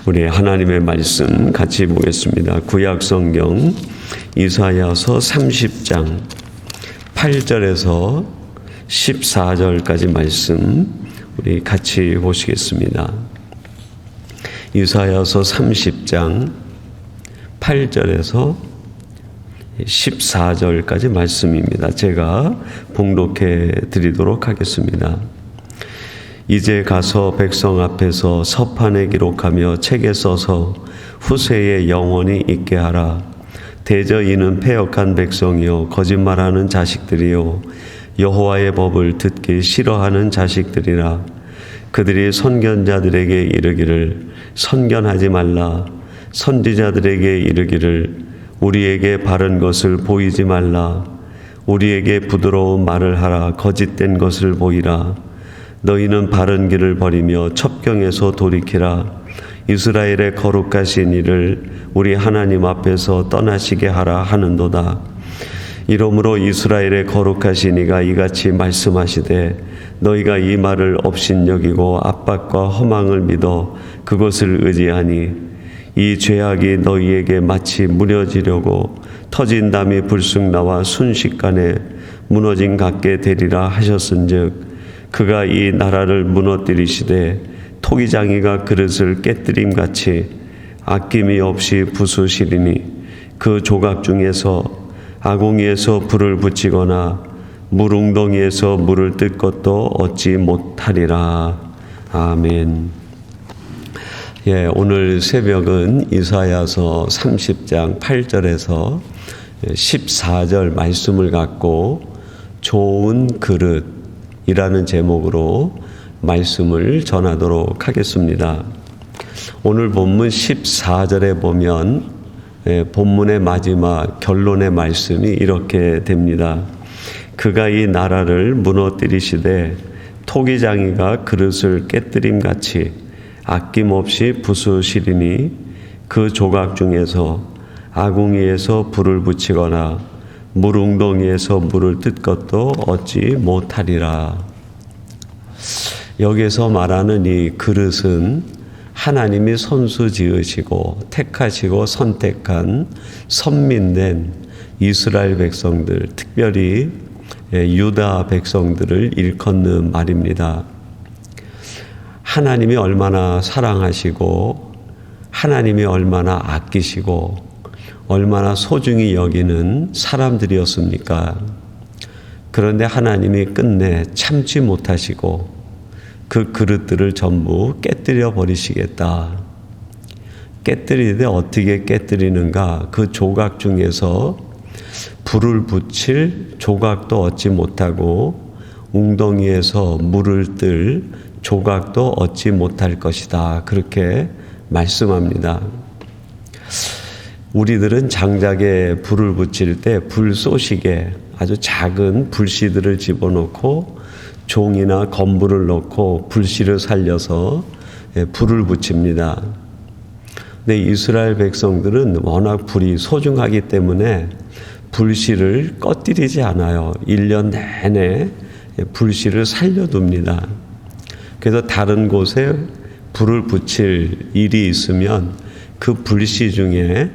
우리 하나님의 말씀 같이 보겠습니다. 구약 성경 이사야서 30장 8절에서 14절까지 말씀 우리 같이 보시겠습니다. 이사야서 30장 8절에서 14절까지 말씀입니다. 제가 봉독해 드리도록 하겠습니다. 이제 가서 백성 앞에서 서판에 기록하며 책에 써서 후세에 영원히 있게 하라. 대저 이는 패역한 백성이요 거짓말하는 자식들이요 여호와의 법을 듣기 싫어하는 자식들이라. 그들이 선견자들에게 이르기를 선견하지 말라. 선지자들에게 이르기를 우리에게 바른 것을 보이지 말라. 우리에게 부드러운 말을 하라. 거짓된 것을 보이라. 너희는 바른 길을 버리며 첩경에서 돌이키라. 이스라엘의 거룩하신 이를 우리 하나님 앞에서 떠나시게 하라 하는도다. 이러므로 이스라엘의 거룩하신 이가 이같이 말씀하시되 너희가 이 말을 업신여기고 압박과 허망을 믿어 그것을 의지하니 이 죄악이 너희에게 마치 무너지려고 터진 담이 불쑥 나와 순식간에 무너진 같게 되리라 하셨은즉 그가 이 나라를 무너뜨리시되 토기장이가 그릇을 깨뜨림같이 아낌이 없이 부수시리니 그 조각 중에서 아궁이에서 불을 붙이거나 물웅덩이에서 물을 뜰 것도 얻지 못하리라. 아멘. 오늘 새벽은 이사야서 30장 8절에서 14절 말씀을 갖고 좋은 그릇이라는 제목으로 말씀을 전하도록 하겠습니다. 오늘 본문 14절에 보면 본문의 마지막 결론의 말씀이 이렇게 됩니다. 그가 이 나라를 무너뜨리시되 토기장이가 그릇을 깨뜨림같이 아낌없이 부수시리니 그 조각 중에서 아궁이에서 불을 붙이거나 물웅덩이에서 물을 뜰 것도 얻지 못하리라. 여기서 말하는 이 그릇은 하나님이 손수 지으시고 택하시고 선택한 선민된 이스라엘 백성들, 특별히 유다 백성들을 일컫는 말입니다. 하나님이 얼마나 사랑하시고 하나님이 얼마나 아끼시고 얼마나 소중히 여기는 사람들이었습니까? 그런데 하나님이 끝내 참지 못하시고 그 그릇들을 전부 깨뜨려 버리시겠다. 깨뜨리되 어떻게 깨뜨리는가? 그 조각 중에서 불을 붙일 조각도 얻지 못하고 웅덩이에서 물을 뜰 조각도 얻지 못할 것이다. 그렇게 말씀합니다. 우리들은 장작에 불을 붙일 때 불쏘시개 아주 작은 불씨들을 집어넣고 종이나 건불을 넣고 불씨를 살려서 불을 붙입니다. 근데 이스라엘 백성들은 워낙 불이 소중하기 때문에 불씨를 꺼뜨리지 않아요. 1년 내내 불씨를 살려둡니다. 그래서 다른 곳에 불을 붙일 일이 있으면 그 불씨 중에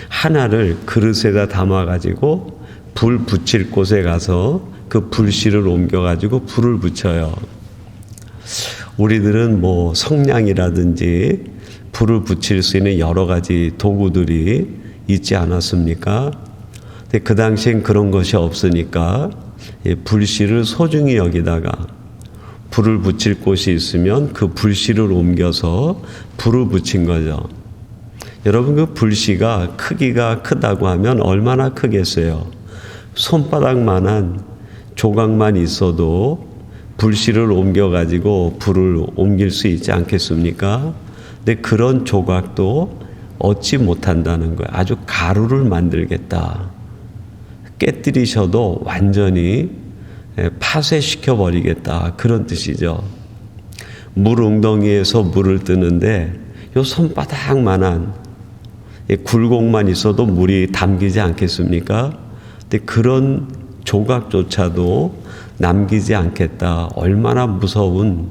하나를 그릇에다 담아가지고 불 붙일 곳에 가서 그 불씨를 옮겨가지고 불을 붙여요. 우리들은 성냥이라든지 불을 붙일 수 있는 여러 가지 도구들이 있지 않았습니까? 근데 그 당시엔 그런 것이 없으니까 불씨를 소중히 여기다가 불을 붙일 곳이 있으면 그 불씨를 옮겨서 불을 붙인 거죠. 여러분 그 불씨가 크기가 크다고 하면 얼마나 크겠어요? 손바닥만한 조각만 있어도 불씨를 옮겨가지고 불을 옮길 수 있지 않겠습니까? 근데 그런 조각도 얻지 못한다는 거예요. 아주 가루를 만들겠다. 깨뜨리셔도 완전히 파쇄시켜 버리겠다. 그런 뜻이죠. 물 웅덩이에서 물을 뜨는데 요 손바닥만한 굴곡만 있어도 물이 담기지 않겠습니까? 근데 그런 조각조차도 남기지 않겠다. 얼마나 무서운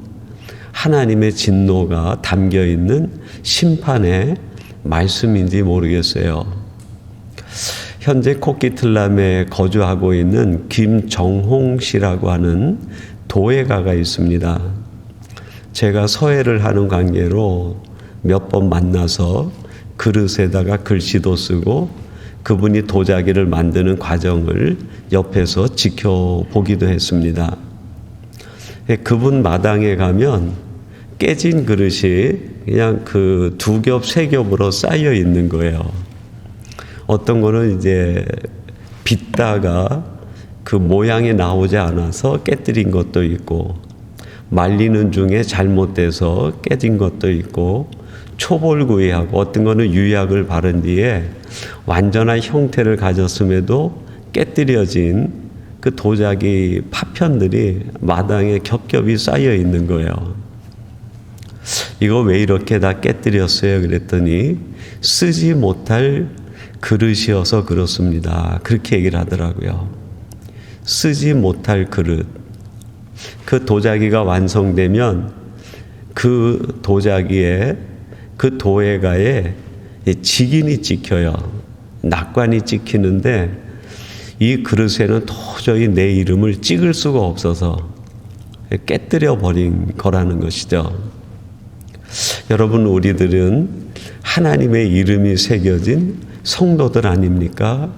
하나님의 진노가 담겨 있는 심판의 말씀인지 모르겠어요. 현재 코키틀람에 거주하고 있는 김정홍 씨라고 하는 도예가가 있습니다. 제가 서예를 하는 관계로 몇 번 만나서 그릇에다가 글씨도 쓰고 그분이 도자기를 만드는 과정을 옆에서 지켜보기도 했습니다. 그분 마당에 가면 깨진 그릇이 그냥 그 2겹, 3겹으로 쌓여 있는 거예요. 어떤 거는 이제 빗다가 그 모양이 나오지 않아서 깨뜨린 것도 있고, 말리는 중에 잘못돼서 깨진 것도 있고, 초벌구이하고 어떤 거는 유약을 바른 뒤에 완전한 형태를 가졌음에도 깨뜨려진 그 도자기 파편들이 마당에 겹겹이 쌓여 있는 거예요. 이거 왜 이렇게 다 깨뜨렸어요? 그랬더니 쓰지 못할 그릇이어서 그렇습니다. 그렇게 얘기를 하더라고요. 쓰지 못할 그릇. 그 도자기가 완성되면 그 도자기에, 그 도예가에 직인이 찍혀요. 낙관이 찍히는데 이 그릇에는 도저히 내 이름을 찍을 수가 없어서 깨뜨려 버린 거라는 것이죠. 여러분, 우리들은 하나님의 이름이 새겨진 성도들 아닙니까?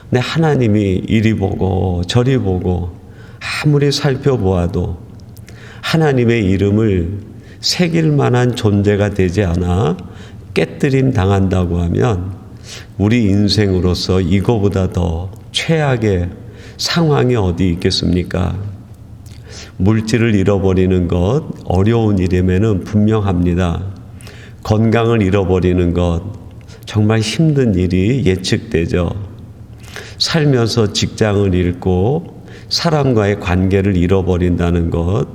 근데 하나님이 이리 보고 저리 보고 아무리 살펴보아도 하나님의 이름을 새길 만한 존재가 되지 않아 깨뜨림 당한다고 하면 우리 인생으로서 이거보다 더 최악의 상황이 어디 있겠습니까? 물질을 잃어버리는 것 어려운 일임에는 분명합니다. 건강을 잃어버리는 것 정말 힘든 일이 예측되죠. 살면서 직장을 잃고 사람과의 관계를 잃어버린다는 것,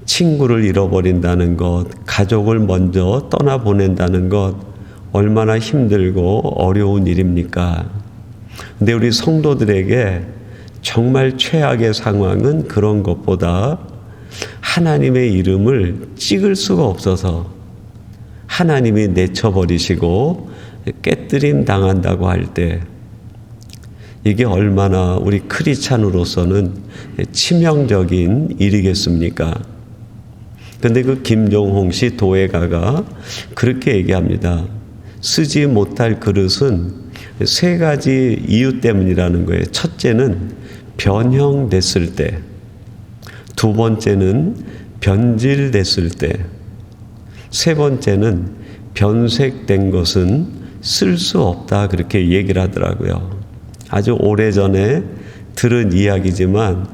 친구를 잃어버린다는 것, 가족을 먼저 떠나보낸다는 것 얼마나 힘들고 어려운 일입니까? 근데 우리 성도들에게 정말 최악의 상황은 그런 것보다 하나님의 이름을 찍을 수가 없어서 하나님이 내쳐버리시고 깨뜨림 당한다고 할 때 이게 얼마나 우리 크리스찬으로서는 치명적인 일이겠습니까? 그런데 그 김종홍 씨 도예가가 그렇게 얘기합니다. 쓰지 못할 그릇은 3가지 이유 때문이라는 거예요. 첫째는 변형됐을 때, 2번째는 변질됐을 때, 3번째는 변색된 것은 쓸 수 없다, 그렇게 얘기를 하더라고요. 아주 오래전에 들은 이야기지만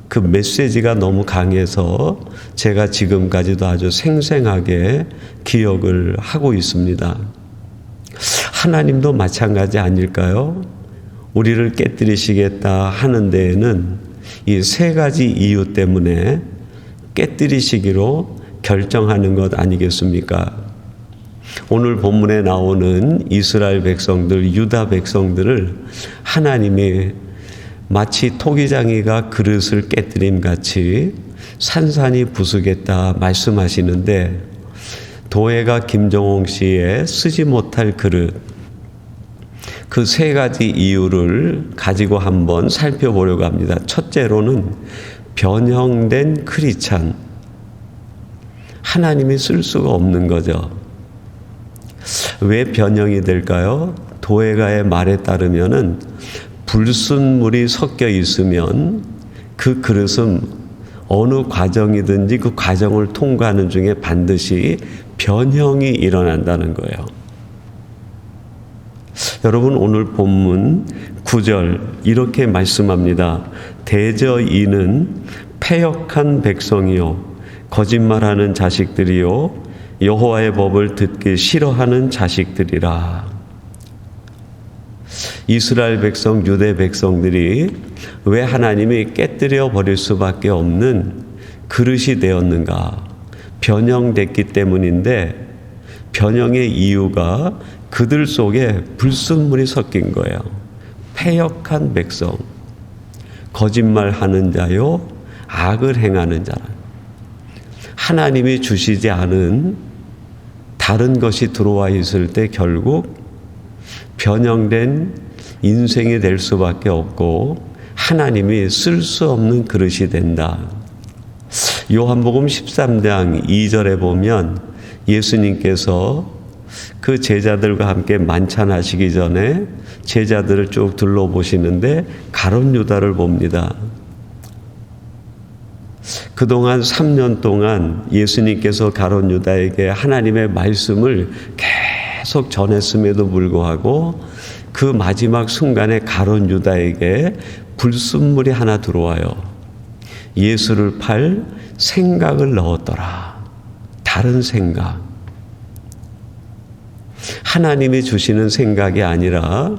그 메시지가 너무 강해서 제가 지금까지도 아주 생생하게 기억을 하고 있습니다. 하나님도 마찬가지 아닐까요? 우리를 깨뜨리시겠다 하는 데에는 이 3가지 이유 때문에 깨뜨리시기로 결정하는 것 아니겠습니까? 오늘 본문에 나오는 이스라엘 백성들, 유다 백성들을 하나님이 마치 토기장이가 그릇을 깨뜨림 같이 산산이 부수겠다 말씀하시는데, 도예가 김종홍 씨의 쓰지 못할 그릇, 그 3가지 이유를 가지고 한번 살펴보려고 합니다. 첫째로는 변형된 크리스찬, 하나님이 쓸 수가 없는 거죠. 왜 변형이 될까요? 도예가의 말에 따르면은 불순물이 섞여 있으면 그 그릇은 어느 과정이든지 그 과정을 통과하는 중에 반드시 변형이 일어난다는 거예요. 여러분, 오늘 본문 9절 이렇게 말씀합니다. 대저 이는 패역한 백성이요 거짓말하는 자식들이요 여호와의 법을 듣기 싫어하는 자식들이라. 이스라엘 백성, 유대 백성들이 왜 하나님이 깨뜨려 버릴 수밖에 없는 그릇이 되었는가? 변형됐기 때문인데, 변형의 이유가 그들 속에 불순물이 섞인 거예요. 패역한 백성, 거짓말하는 자요 악을 행하는 자라. 하나님이 주시지 않은 다른 것이 들어와 있을 때 결국 변형된 인생이 될 수밖에 없고 하나님이 쓸 수 없는 그릇이 된다. 요한복음 13장 2절에 보면 예수님께서 그 제자들과 함께 만찬하시기 전에 제자들을 쭉 둘러보시는데 가룟 유다를 봅니다. 그동안 3년 동안 예수님께서 가룟 유다에게 하나님의 말씀을 계속 전했음에도 불구하고 그 마지막 순간에 가룟 유다에게 불순물이 하나 들어와요. 예수를 팔 생각을 넣었더라. 다른 생각. 하나님이 주시는 생각이 아니라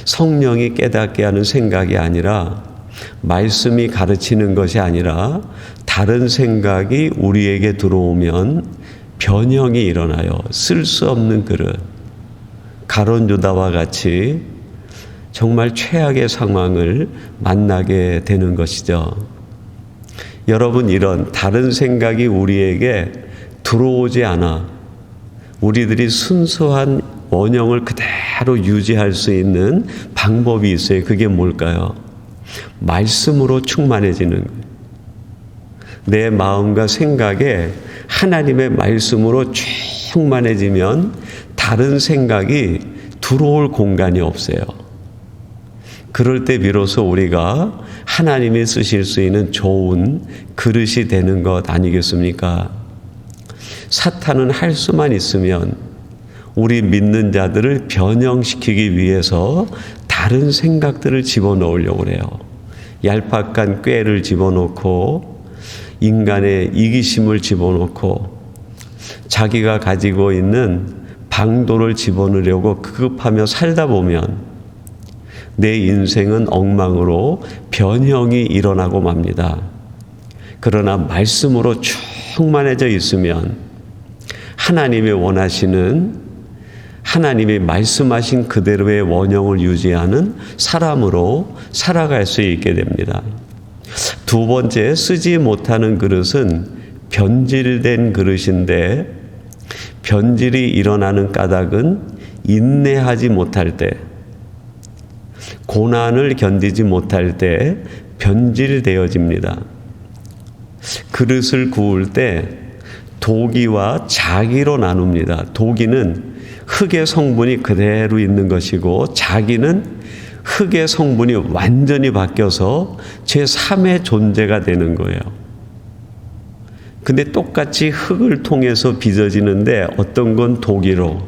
성령이 깨닫게 하는 생각이 아니라 말씀이 가르치는 것이 아니라 다른 생각이 우리에게 들어오면 변형이 일어나요. 쓸 수 없는 그릇. 가룟 유다와 같이 정말 최악의 상황을 만나게 되는 것이죠. 여러분, 이런 다른 생각이 우리에게 들어오지 않아 우리들이 순수한 원형을 그대로 유지할 수 있는 방법이 있어요. 그게 뭘까요? 말씀으로 충만해지는 거예요. 내 마음과 생각에 하나님의 말씀으로 충만해지면 다른 생각이 들어올 공간이 없어요. 그럴 때 비로소 우리가 하나님이 쓰실 수 있는 좋은 그릇이 되는 것 아니겠습니까? 사탄은 할 수만 있으면 우리 믿는 자들을 변형시키기 위해서 다른 생각들을 집어넣으려고 그래요. 얄팍한 꾀를 집어넣고 인간의 이기심을 집어넣고 자기가 가지고 있는 방도를 집어넣으려고 급급하며 살다 보면 내 인생은 엉망으로 변형이 일어나고 맙니다. 그러나 말씀으로 충만해져 있으면 하나님이 원하시는 하나님이 말씀하신 그대로의 원형을 유지하는 사람으로 살아갈 수 있게 됩니다. 두 번째, 쓰지 못하는 그릇은 변질된 그릇인데 변질이 일어나는 까닭은 인내하지 못할 때, 고난을 견디지 못할 때 변질되어집니다. 그릇을 구울 때 도기와 자기로 나눕니다. 도기는 흙의 성분이 그대로 있는 것이고 자기는 흙의 성분이 완전히 바뀌어서 제3의 존재가 되는 거예요. 근데 똑같이 흙을 통해서 빚어지는데 어떤 건 도기로,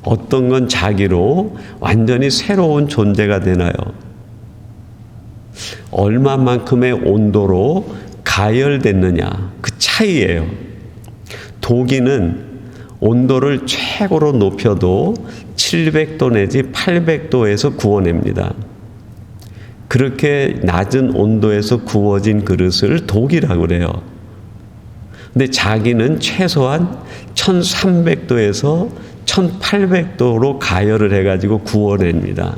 어떤 건 자기로 완전히 새로운 존재가 되나요? 얼마만큼의 온도로 가열됐느냐, 그 차이예요. 도기는 온도를 최고로 높여도 700도 내지 800도에서 구워냅니다. 그렇게 낮은 온도에서 구워진 그릇을 도기라고 그래요. 근데 자기는 최소한 1300도에서 1800도로 가열을 해가지고 구워냅니다.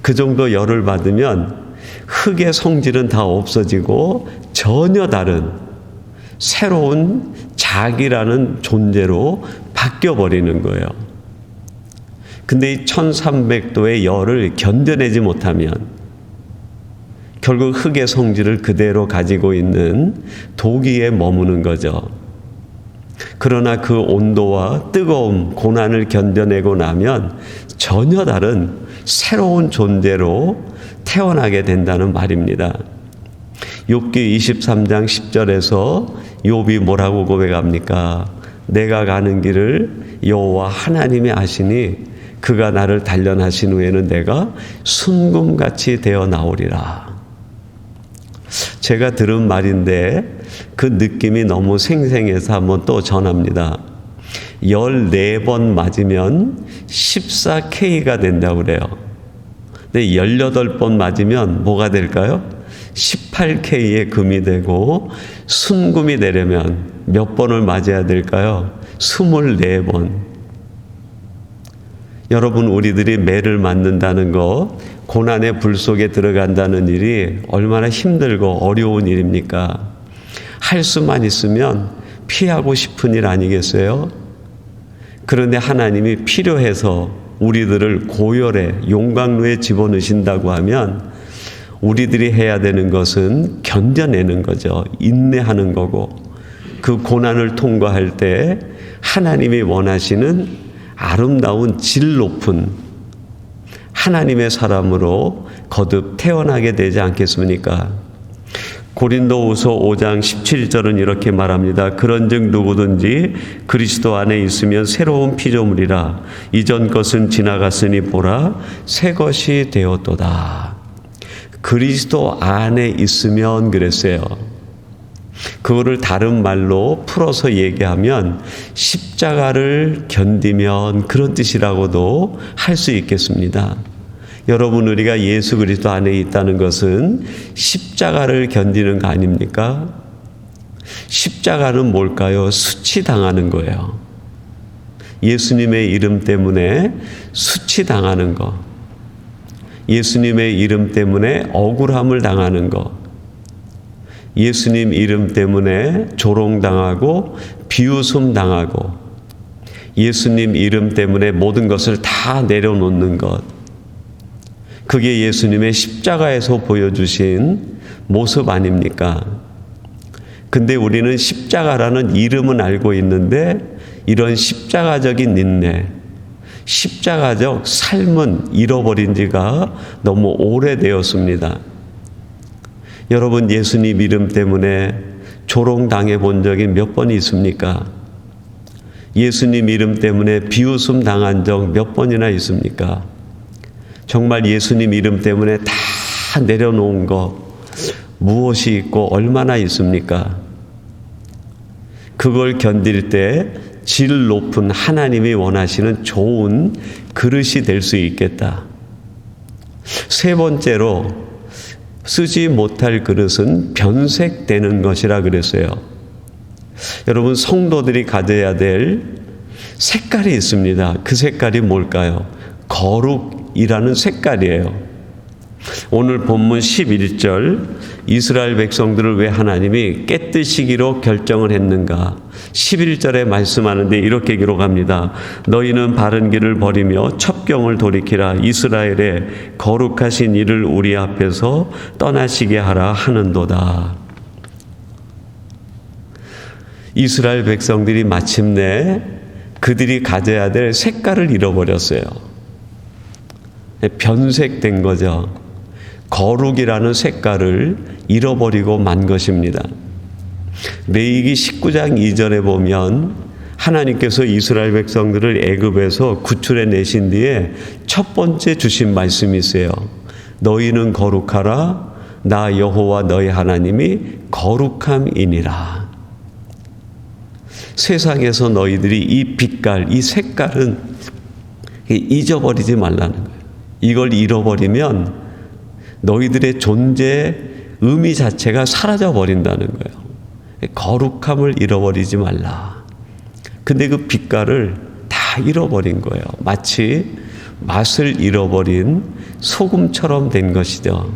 그 정도 열을 받으면 흙의 성질은 다 없어지고 전혀 다른 새로운 자기라는 존재로 바뀌어버리는 거예요. 근데 이 1300도의 열을 견뎌내지 못하면 결국 흙의 성질을 그대로 가지고 있는 도기에 머무는 거죠. 그러나 그 온도와 뜨거움, 고난을 견뎌내고 나면 전혀 다른 새로운 존재로 태어나게 된다는 말입니다. 욥기 23장 10절에서 욥이 뭐라고 고백합니까? 내가 가는 길을 여호와 하나님이 아시니 그가 나를 단련하신 후에는 내가 순금같이 되어 나오리라. 제가 들은 말인데 그 느낌이 너무 생생해서 한번 또 전합니다. 14번 맞으면 14K가 된다고 그래요. 근데 18번 맞으면 뭐가 될까요? 18K의 금이 되고 순금이 되려면 몇 번을 맞아야 될까요? 24번. 여러분, 우리들이 매를 맞는다는 거, 고난의 불 속에 들어간다는 일이 얼마나 힘들고 어려운 일입니까? 할 수만 있으면 피하고 싶은 일 아니겠어요? 그런데 하나님이 필요해서 우리들을 고열에 용광로에 집어넣으신다고 하면 우리들이 해야 되는 것은 견뎌내는 거죠. 인내하는 거고, 그 고난을 통과할 때 하나님이 원하시는 아름다운 질 높은 하나님의 사람으로 거듭 태어나게 되지 않겠습니까? 고린도후서 5장 17절은 이렇게 말합니다. 그런즉 누구든지 그리스도 안에 있으면 새로운 피조물이라. 이전 것은 지나갔으니 보라 새 것이 되었도다. 그리스도 안에 있으면 그랬어요. 그거를 다른 말로 풀어서 얘기하면 십자가를 견디면 그런 뜻이라고도 할 수 있겠습니다. 여러분, 우리가 예수 그리스도 안에 있다는 것은 십자가를 견디는 거 아닙니까? 십자가는 뭘까요? 수치당하는 거예요. 예수님의 이름 때문에 수치당하는 거. 예수님의 이름 때문에 억울함을 당하는 거. 예수님 이름 때문에 조롱당하고 비웃음 당하고, 예수님 이름 때문에 모든 것을 다 내려놓는 것. 그게 예수님의 십자가에서 보여주신 모습 아닙니까? 근데 우리는 십자가라는 이름은 알고 있는데 이런 십자가적인 인내, 십자가적 삶은 잃어버린 지가 너무 오래되었습니다. 여러분, 예수님 이름 때문에 조롱당해 본 적이 몇 번이 있습니까? 예수님 이름 때문에 비웃음 당한 적 몇 번이나 있습니까? 정말 예수님 이름 때문에 다 내려놓은 거 무엇이 있고 얼마나 있습니까? 그걸 견딜 때 질 높은 하나님이 원하시는 좋은 그릇이 될 수 있겠다. 세 번째로, 쓰지 못할 그릇은 변색되는 것이라 그랬어요. 여러분, 성도들이 가져야 될 색깔이 있습니다. 그 색깔이 뭘까요? 거룩이라는 색깔이에요. 오늘 본문 11절, 이스라엘 백성들을 왜 하나님이 깨뜨시기로 결정을 했는가? 11절에 말씀하는데 이렇게 기록합니다. 너희는 바른 길을 버리며 첩경을 돌이키라. 이스라엘의 거룩하신 이를 우리 앞에서 떠나시게 하라 하는도다. 이스라엘 백성들이 마침내 그들이 가져야 될 색깔을 잃어버렸어요. 변색된 거죠. 거룩이라는 색깔을 잃어버리고 만 것입니다. 레위기 19장 2절에 보면 하나님께서 이스라엘 백성들을 애굽에서 구출해 내신 뒤에 첫 번째 주신 말씀이 있어요. 너희는 거룩하라. 나 여호와 너희 하나님이 거룩함이니라. 세상에서 너희들이 이 빛깔, 이 색깔은 잊어버리지 말라는 거예요. 이걸 잃어버리면 너희들의 존재의 의미 자체가 사라져 버린다는 거예요. 거룩함을 잃어버리지 말라. 근데 그 빛깔을 다 잃어버린 거예요. 마치 맛을 잃어버린 소금처럼 된 것이죠.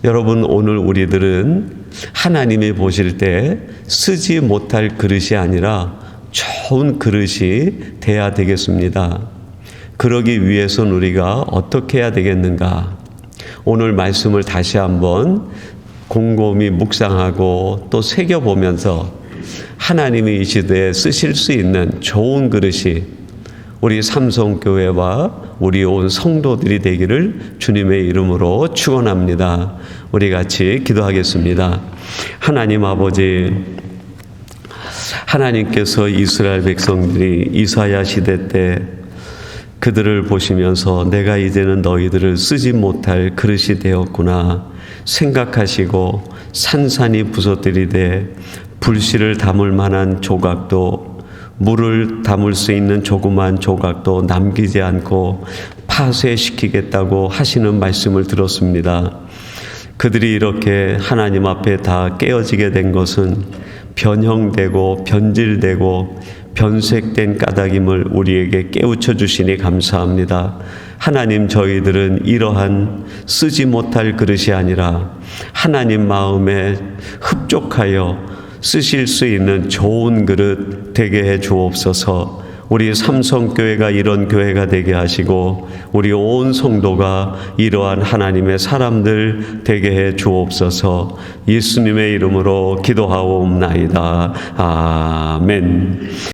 여러분, 오늘 우리들은 하나님이 보실 때 쓰지 못할 그릇이 아니라 좋은 그릇이 돼야 되겠습니다. 그러기 위해서는 우리가 어떻게 해야 되겠는가? 오늘 말씀을 다시 한번 곰곰이 묵상하고 또 새겨보면서 하나님이 이 시대에 쓰실 수 있는 좋은 그릇이 우리 삼성교회와 우리 온 성도들이 되기를 주님의 이름으로 축원합니다. 우리 같이 기도하겠습니다. 하나님 아버지, 하나님께서 이스라엘 백성들이 이사야 시대 때 그들을 보시면서 내가 이제는 너희들을 쓰지 못할 그릇이 되었구나 생각하시고 산산이 부서뜨리되 불씨를 담을 만한 조각도, 물을 담을 수 있는 조그만 조각도 남기지 않고 파쇄시키겠다고 하시는 말씀을 들었습니다. 그들이 이렇게 하나님 앞에 다 깨어지게 된 것은 변형되고 변질되고 변색된 까닭임을 우리에게 깨우쳐 주시니 감사합니다. 하나님, 저희들은 이러한 쓰지 못할 그릇이 아니라 하나님 마음에 흡족하여 쓰실 수 있는 좋은 그릇 되게 해 주옵소서. 우리 삼성교회가 이런 교회가 되게 하시고 우리 온 성도가 이러한 하나님의 사람들 되게 해 주옵소서. 예수님의 이름으로 기도하옵나이다. 아멘.